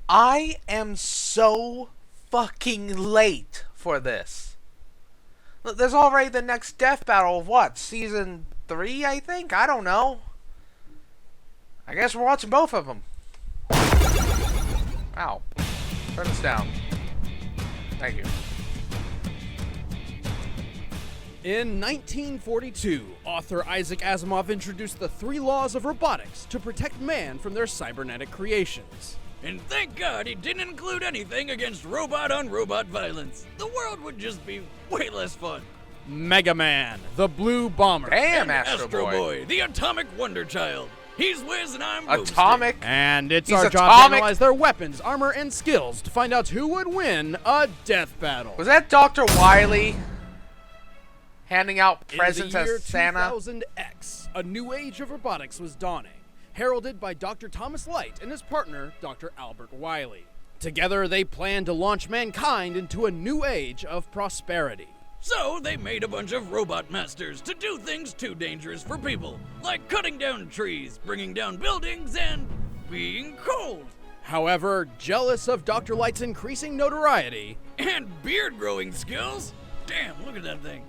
I am so fucking late for this. There's already the next death battle of what? Season 3, I think? I don't know. I guess we're watching both of them. Ow. Turn this down. Thank you. In 1942, author Isaac Asimov introduced the 3 laws of robotics to protect man from their cybernetic creations. And thank God he didn't include anything against robot-on-robot violence. The world would just be way less fun. Mega Man, the Blue Bomber. Damn, And Astroboy. the Atomic Wonder Child. He's Wiz and I'm Boomstick. Atomic. And it's He's our job atomic. to analyze their weapons, armor, and skills to find out who would win a death battle. Was that Dr. Wily handing out presents In the year as Santa? 2000X, a new age of robotics was dawning, heralded by Dr. Thomas Light and his partner, Dr. Albert Wiley. Together, they planned to launch mankind into a new age of prosperity. So they made a bunch of robot masters to do things too dangerous for people, like cutting down trees, bringing down buildings, and being cold. However, jealous of Dr. Light's increasing notoriety, And beard growing skills? Damn, look at that thing.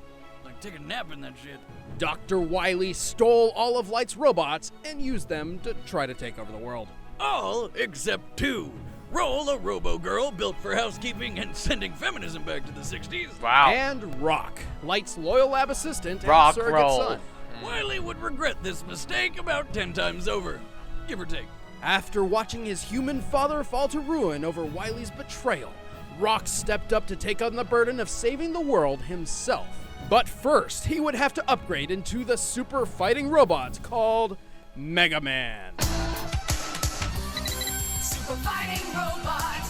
Like take a nap in that shit. Dr. Wiley stole all of Light's robots and used them to try to take over the world. All except 2. Roll, a robo-girl built for housekeeping and sending feminism back to the 60s. Wow. And Rock, Light's loyal lab assistant and Rock surrogate roll. son. Wiley would regret this mistake about 10 times over. Give or take. After watching his human father fall to ruin over Wiley's betrayal, Rock stepped up to take on the burden of saving the world himself. But first, he would have to upgrade into the super fighting robot called Mega Man. Super fighting robot,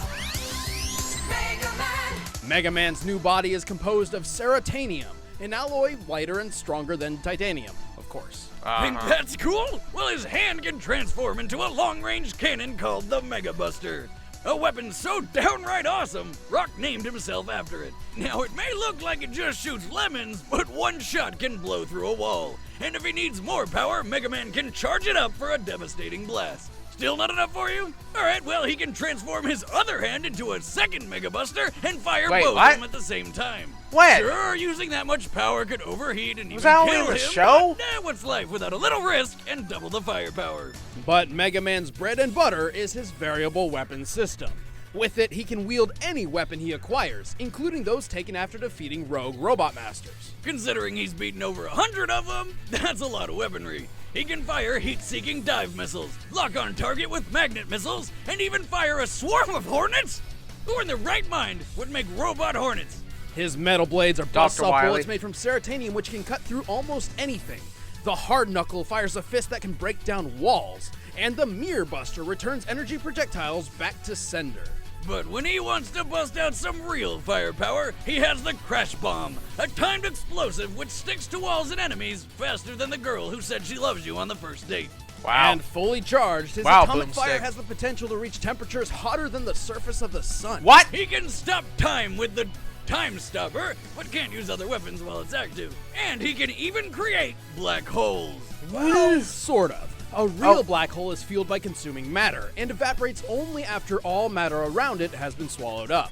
Mega Man. Mega Man's new body is composed of ceratanium, an alloy lighter and stronger than titanium, of course. Think that's cool? Well, his hand can transform into a long-range cannon called the Mega Buster. A weapon so downright awesome, Rock named himself after it. Now, it may look like it just shoots lemons, but one shot can blow through a wall. And if he needs more power, Mega Man can charge it up for a devastating blast. Still not enough for you? Alright, well, he can transform his other hand into a second Mega Buster and fire Wait, both what? of them at the same time. When? Sure, using that much power could overheat and Was even that only kill in the him, show? but what's life without a little risk and double the firepower? But Mega Man's bread and butter is his variable weapon system. With it, he can wield any weapon he acquires, including those taken after defeating rogue robot masters. Considering he's beaten over 100 of them, that's a lot of weaponry. He can fire heat-seeking dive missiles, lock on target with magnet missiles, and even fire a swarm of hornets? Who in their right mind would make robot hornets? His metal blades are Dr. buzzsaw Wily. bullets made from ceratanium, which can cut through almost anything. The hard knuckle fires a fist that can break down walls, and the mirror buster returns energy projectiles back to sender. But when he wants to bust out some real firepower, he has the Crash Bomb, a timed explosive which sticks to walls and enemies faster than the girl who said she loves you on the first date. Wow. And fully charged, his Wow, atomic fire Boomstick. has the potential to reach temperatures hotter than the surface of the sun. What? He can stop time with the Time Stopper, but can't use other weapons while it's active. And he can even create black holes. Well, sort of. A real Oh. black hole is fueled by consuming matter and evaporates only after all matter around it has been swallowed up.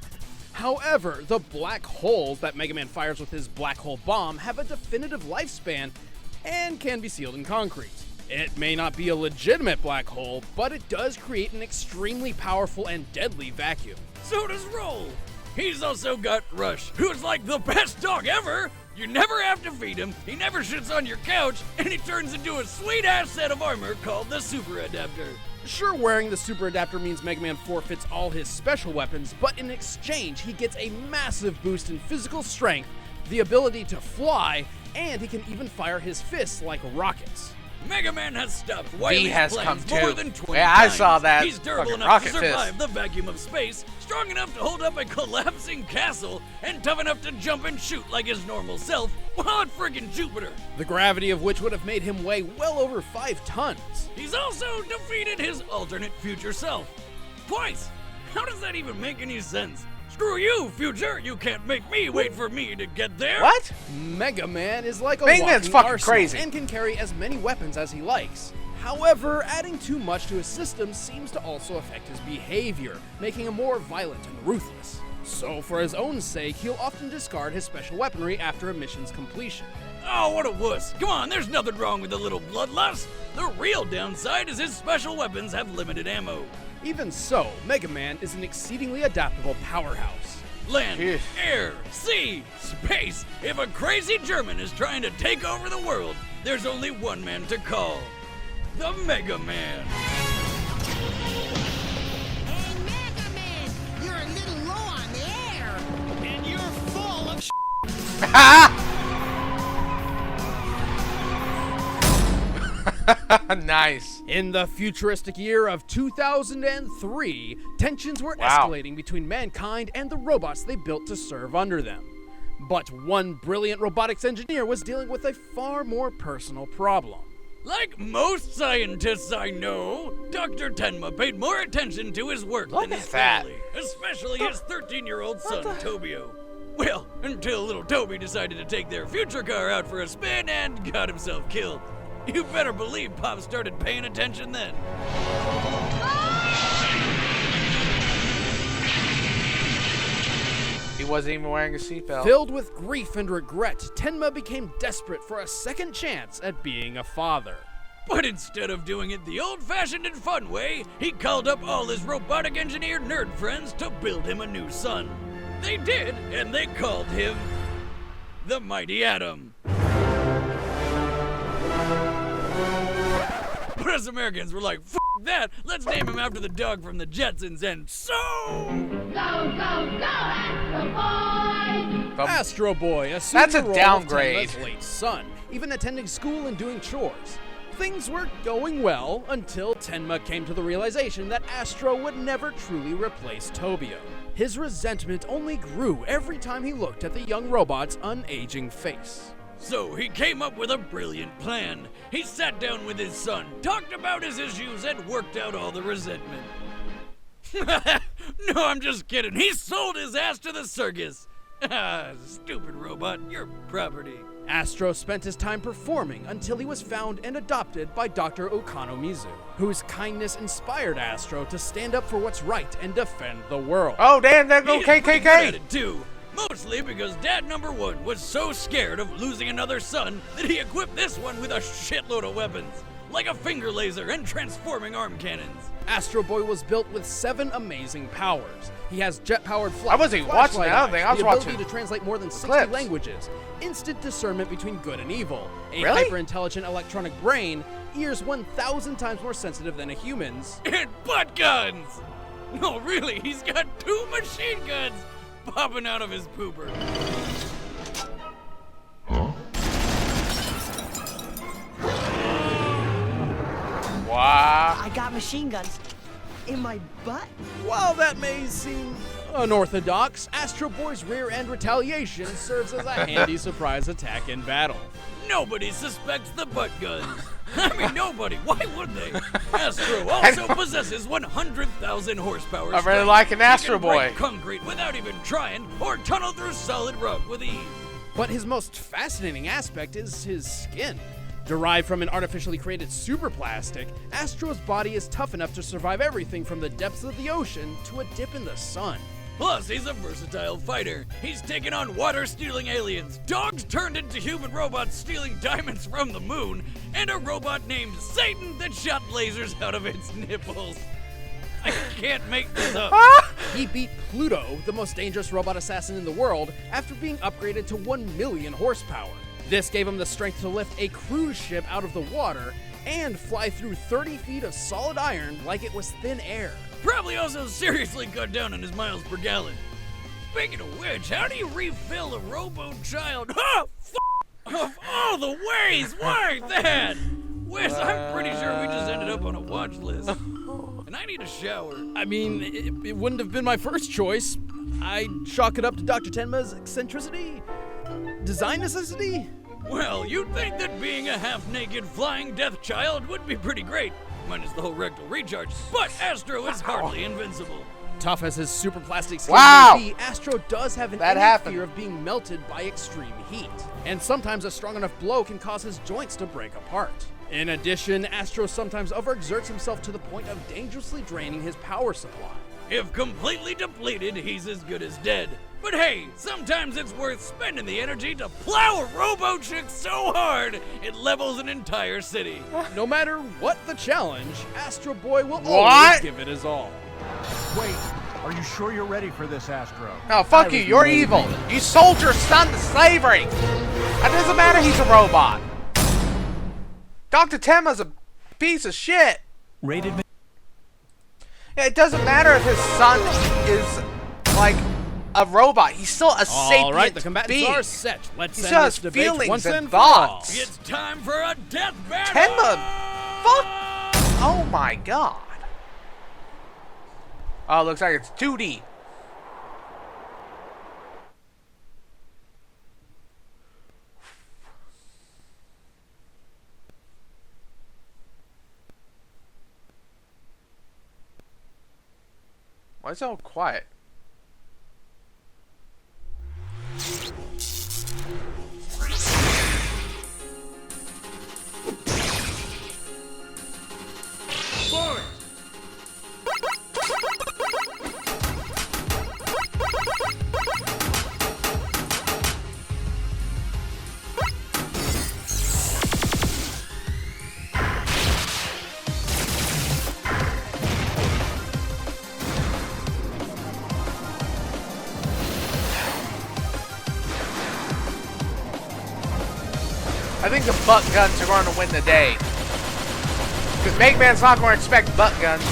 However, the black holes that Mega Man fires with his black hole bomb have a definitive lifespan and can be sealed in concrete. It may not be a legitimate black hole, but it does create an extremely powerful and deadly vacuum. So does Roll. He's also got Rush, who's like the best dog ever. You never have to feed him, he never shits on your couch, and he turns into a sweet-ass set of armor called the Super Adapter. Sure, wearing the super adapter means Mega Man forfeits all his special weapons, but in exchange, he gets a massive boost in physical strength, the ability to fly, and he can even fire his fists like rockets. Mega Man has stopped Wily's has plans come more too. than 20 Yeah, I times. saw that He's durable fucking enough to rocket fist. survive the vacuum of space, strong enough to hold up a collapsing castle, and tough enough to jump and shoot like his normal self while at friggin' Jupiter. The gravity of which would have made him weigh well over 5 tons. He's also defeated his alternate future self. Twice! How does that even make any sense? Screw you, future! You can't make me wait for me to get there! What? Mega Man is like a Mega Man's walking fucking arsenal crazy. and can carry as many weapons as he likes. However, adding too much to his system seems to also affect his behavior, making him more violent and ruthless. So for his own sake, he'll often discard his special weaponry after a mission's completion. Oh, what a wuss. Come on, there's nothing wrong with a little bloodlust. The real downside is his special weapons have limited ammo. Even so, Mega Man is an exceedingly adaptable powerhouse. Land, Phew. air, sea, space. If a crazy German is trying to take over the world, there's only one man to call. The Mega Man. Hey, Mega Man, you're a little low on the air, and you're full of Nice. In the futuristic year of 2003, tensions were Wow. escalating between mankind and the robots they built to serve under them. But one brilliant robotics engineer was dealing with a far more personal problem. Like most scientists I know, Dr. Tenma paid more attention to his work Look than his at that. family, especially his 13-year-old son, Tobio. Well, until little Toby decided to take their future car out for a spin and got himself killed. You better believe Pop started paying attention then. He wasn't even wearing a seatbelt. Filled with grief and regret, Tenma became desperate for a second chance at being a father. But instead of doing it the old-fashioned and fun way, he called up all his robotic engineer nerd friends to build him a new son. They did, and they called him the Mighty Atom. But us Americans were like, F that, let's name him after the dog from the Jetsons, and so... Go, go, go, Astroboy! Astroboy assumed That's a the role downgrade. of Tenma's late son, even attending school and doing chores. Things were going well until Tenma came to the realization that Astro would never truly replace Tobio. His resentment only grew every time he looked at the young robot's unaging face. So he came up with a brilliant plan. He sat down with his son, talked about his issues, and worked out all the resentment. No, I'm just kidding. He sold his ass to the circus. Ah, stupid robot, you're property. Astro spent his time performing until he was found and adopted by Dr. Okanomizu, whose kindness inspired Astro to stand up for what's right and defend the world. Oh, damn, there go He's pretty good at KKK. it too. Mostly because Dad number 1 was so scared of losing another son that he equipped this one with a shitload of weapons, like a finger laser and transforming arm cannons. Astro Boy was built with 7 amazing powers. He has jet-powered flight. I wasn't even watching flashlight that other thing. I eyes, was the ability watching to translate more than 60 clips. languages, instant discernment between good and evil, a Really? hyper-intelligent electronic brain, ears 1,000 times more sensitive than a human's, And butt guns! No, really, he's got 2 machine guns popping out of his pooper. Wow. I got machine guns in my butt. While that may seem unorthodox, Astro Boy's rear end retaliation serves as a handy surprise attack in battle. Nobody suspects the butt guns. I mean, nobody. Why would they? Astro also possesses 100,000 horsepower. I'm really strength. liking He Astro can break Boy. concrete without even trying, or tunnel through solid rock with ease. But his most fascinating aspect is his skin. Derived from an artificially created superplastic, Astro's body is tough enough to survive everything from the depths of the ocean to a dip in the sun. Plus, he's a versatile fighter. He's taken on water-stealing aliens, dogs turned into human robots stealing diamonds from the moon, and a robot named Satan that shot lasers out of its nipples. I can't make this up. He beat Pluto, the most dangerous robot assassin in the world, after being upgraded to 1 million horsepower. This gave him the strength to lift a cruise ship out of the water and fly through 30 feet of solid iron like it was thin air. Probably also seriously cut down on his miles per gallon. Speaking of which, how do you refill a robo-child? Oh, of all the ways, why that? Wes, I'm pretty sure we just ended up on a watch list. And I need a shower. I mean, it wouldn't have been my first choice. I'd chalk it up to Dr. Tenma's eccentricity, design necessity. Well, you'd think that being a half-naked flying death child would be pretty great, minus the whole rectal recharge, but Astro is hardly invincible. Tough as his super plastic skin Wow. may be, Astro does have an That innate happened. fear of being melted by extreme heat. And sometimes a strong enough blow can cause his joints to break apart. In addition, Astro sometimes overexerts himself to the point of dangerously draining his power supply. If completely depleted, he's as good as dead. But hey, sometimes it's worth spending the energy to plow a robo chick so hard it levels an entire city. No matter what the challenge, Astroboy will What? always give it his all. Wait, are you sure you're ready for this, Astro? No, fuck you. You're evil. You sold your son to slavery. It doesn't matter he's a robot. Dr. Tema's a piece of shit. Rated. Yeah, it doesn't matter if his son is, like, a robot. He's still a sapient All right, the combatants being. are set. Let's He end still this has debate feelings once and and for all. thoughts. It's time for a death battle! Tenma, fuck. Oh my god. Oh, looks like it's 2D. Why is it all quiet? I think the butt guns are going to win the day. Because Mega Man's not going to expect butt guns.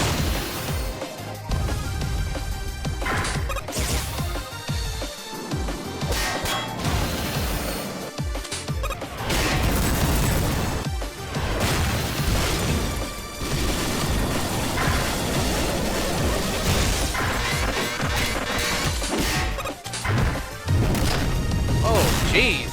Oh, jeez.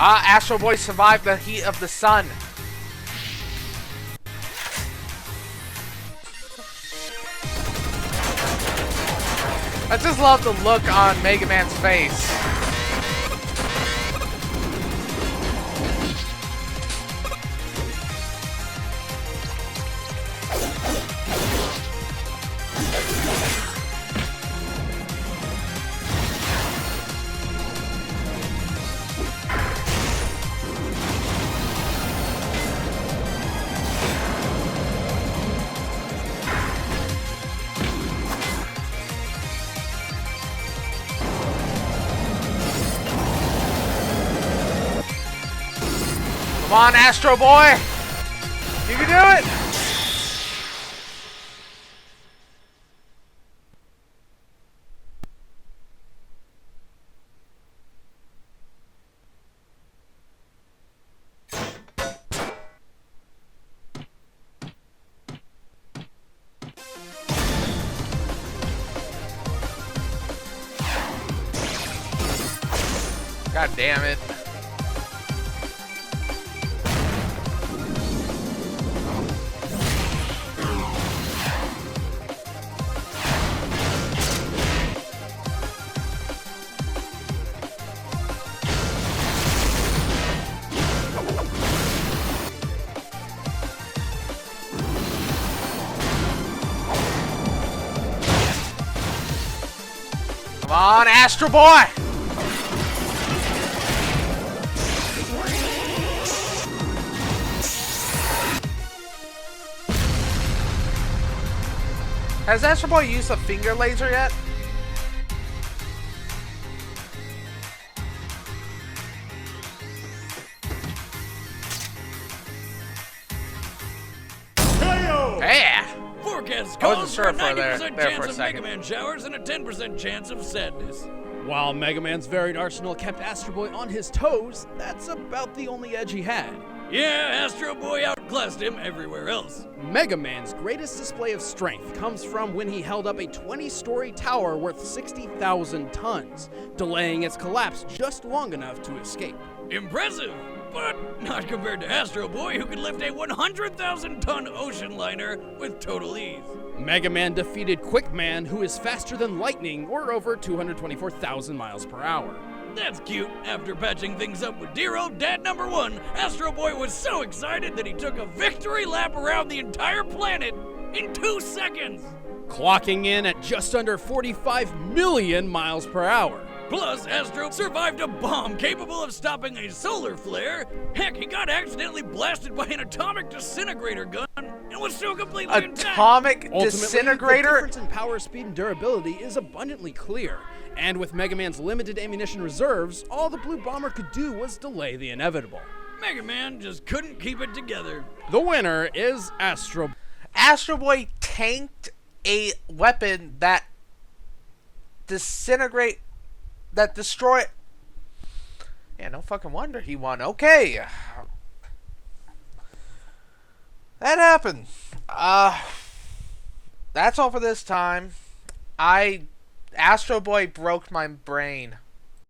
Astro Boy survived the heat of the sun. I just love the look on Mega Man's face. Come on, Astro Boy! You can do it! God damn it. Come on, Astro Boy! Has Astro Boy used a finger laser yet? Yeah! Forecast I wasn't calls sure for a for 90% there for chance a of second. Mega Man showers and a 10% chance of sadness. While Mega Man's varied arsenal kept Astroboy on his toes, that's about the only edge he had. Yeah, Astro Boy outclassed him everywhere else. Mega Man's greatest display of strength comes from when he held up a 20-story tower worth 60,000 tons, delaying its collapse just long enough to escape. Impressive! But not compared to Astroboy, who could lift a 100,000-ton ocean liner with total ease. Mega Man defeated Quickman, who is faster than lightning, or over 224,000 miles per hour. That's cute. After patching things up with dear old Dad number 1, Astroboy was so excited that he took a victory lap around the entire planet in 2 seconds. Clocking in at just under 45 million miles per hour. Plus, Astro survived a bomb capable of stopping a solar flare. Heck, he got accidentally blasted by an atomic disintegrator gun and was still completely intact. Atomic Ultimately, disintegrator? the difference in power, speed, and durability is abundantly clear. And with Mega Man's limited ammunition reserves, all the Blue Bomber could do was delay the inevitable. Mega Man just couldn't keep it together. The winner is Astro. Astroboy tanked a weapon that destroy. Yeah, no fucking wonder he won. Okay. That happened. That's all for this time. Astroboy broke my brain.